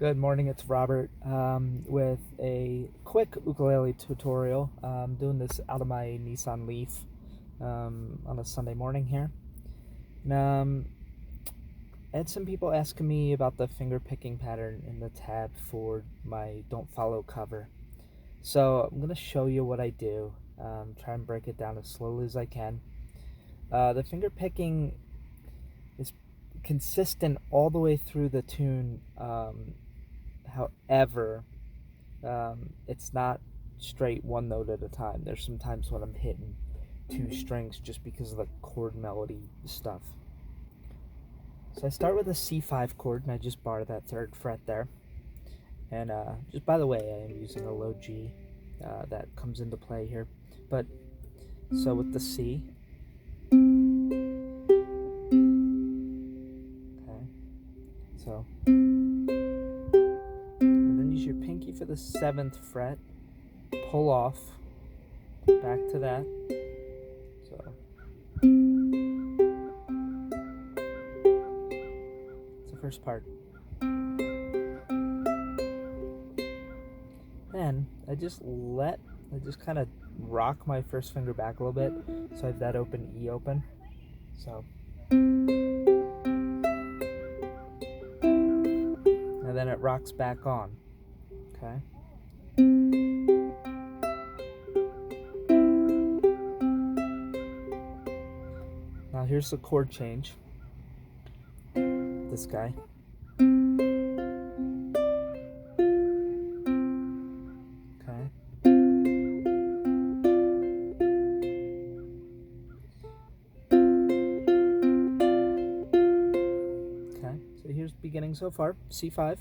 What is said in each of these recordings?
Good morning, it's Robert with a quick ukulele tutorial. I'm doing this out of my Nissan Leaf on a Sunday morning here. And, I had some people asking me about the finger picking pattern in the tab for my Don't Follow cover. So I'm going to show you what I do, try and break it down as slowly as I can. The finger picking is consistent all the way through the tune. However, it's not straight one note at a time. There's some times when I'm hitting two strings just because of the chord melody stuff. So I start with a C5 chord and I just bar that third fret there. And just by the way, I am using a low G that comes into play here. But so with the C, okay, so. Use your pinky for the 7th fret, pull off, back to that, so it's the first part. Then I just kind of rock my first finger back a little bit, so I have that open, E open, so. And then it rocks back on. Okay. Now here's the chord change. This guy. Okay. Okay. So here's the beginning so far. C5.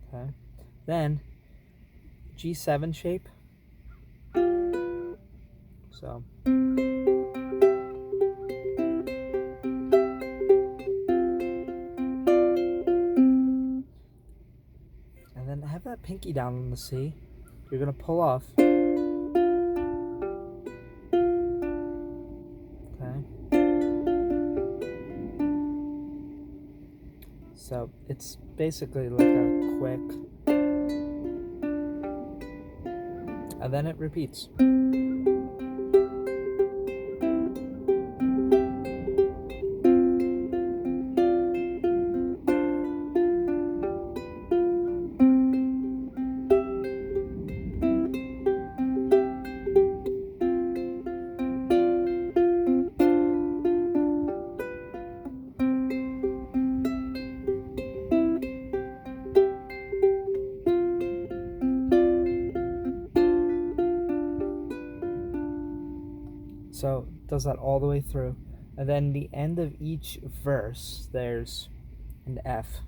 Okay. Then G7 shape. So and then have that pinky down on the C. You're gonna pull off. Okay. So it's basically like a quick, and then it repeats. So it does that all the way through. And then the end of each verse, there's an F.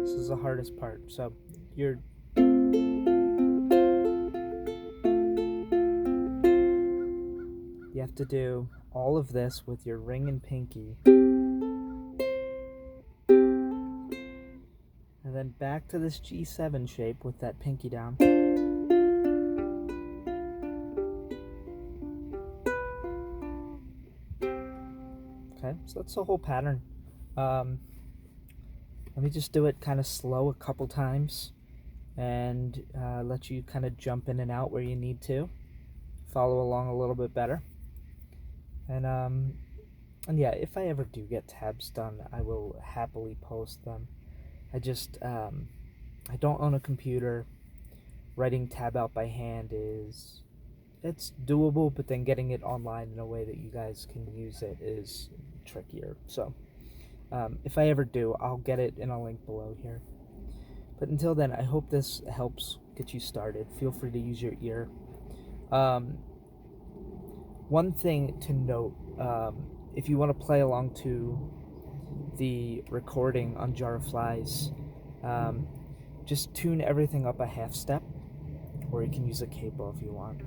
This is the hardest part. So you have to do all of this with your ring and pinky. And then back to this G7 shape with that pinky down. Okay, so that's the whole pattern. Let me just do it kind of slow a couple times and let you kind of jump in and out where you need to. Follow along a little bit better. And yeah, if I ever do get tabs done, I will happily post them. I just, I don't own a computer. Writing tab out by hand it's doable, but then getting it online in a way that you guys can use it is trickier. So if I ever do, I'll get it in a link below here. But until then, I hope this helps get you started. Feel free to use your ear. One thing to note, if you want to play along to the recording on Jar of Flies, just tune everything up a half step, or you can use a capo if you want.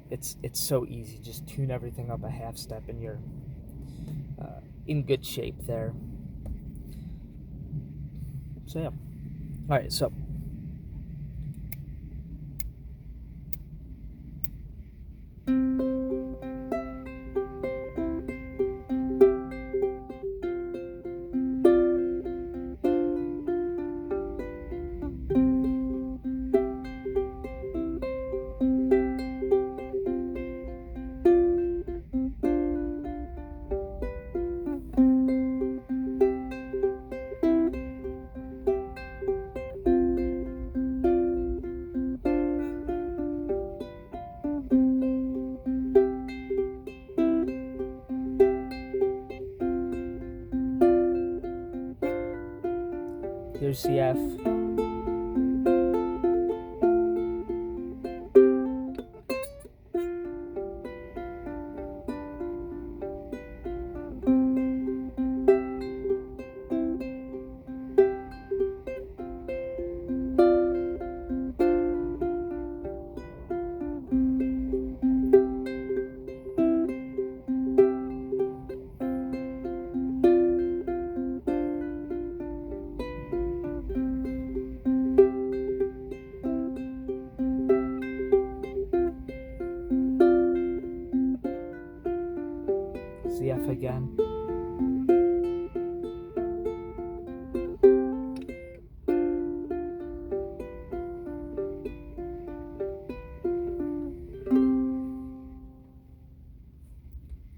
It's so easy. Just tune everything up a half step and you're in good shape there. So yeah. Alright, so another C F. C F again.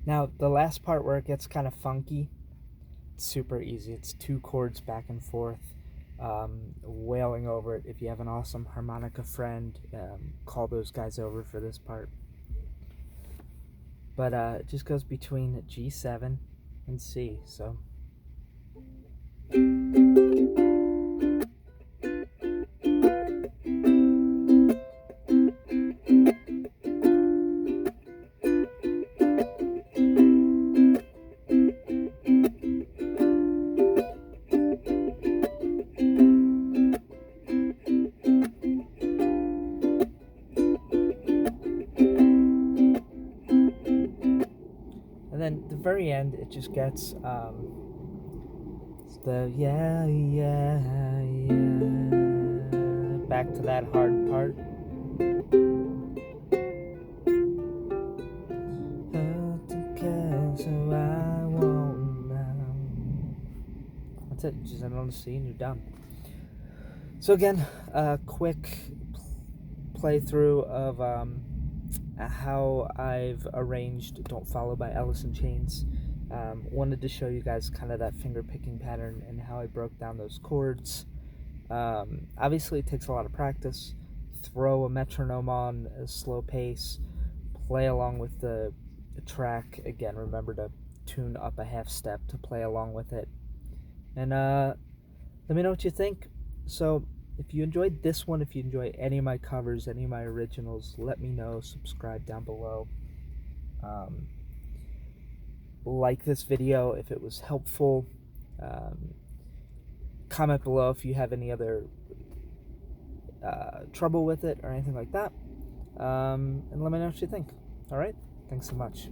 Now, the last part where it gets kind of funky, it's super easy. It's 2 chords back and forth, wailing over it. If you have an awesome harmonica friend, call those guys over for this part. But it just goes between G7 and C, so. And then the very end, it just gets the yeah, back to that hard part. So I won't now. That's it. Just end on the C and you're done. So again, a quick playthrough of how I've arranged Don't Follow by Alice in Chains. Wanted to show you guys kind of that finger picking pattern and how I broke down those chords. Obviously it takes a lot of practice. Throw a metronome on a slow pace, play along with the track. Again, remember to tune up a half step to play along with it. And let me know what you think. So if you enjoyed this one, if you enjoy any of my covers, any of my originals, let me know. Subscribe down below. Like this video if it was helpful. Comment below if you have any other trouble with it or anything like that. And let me know what you think. Alright? Thanks so much.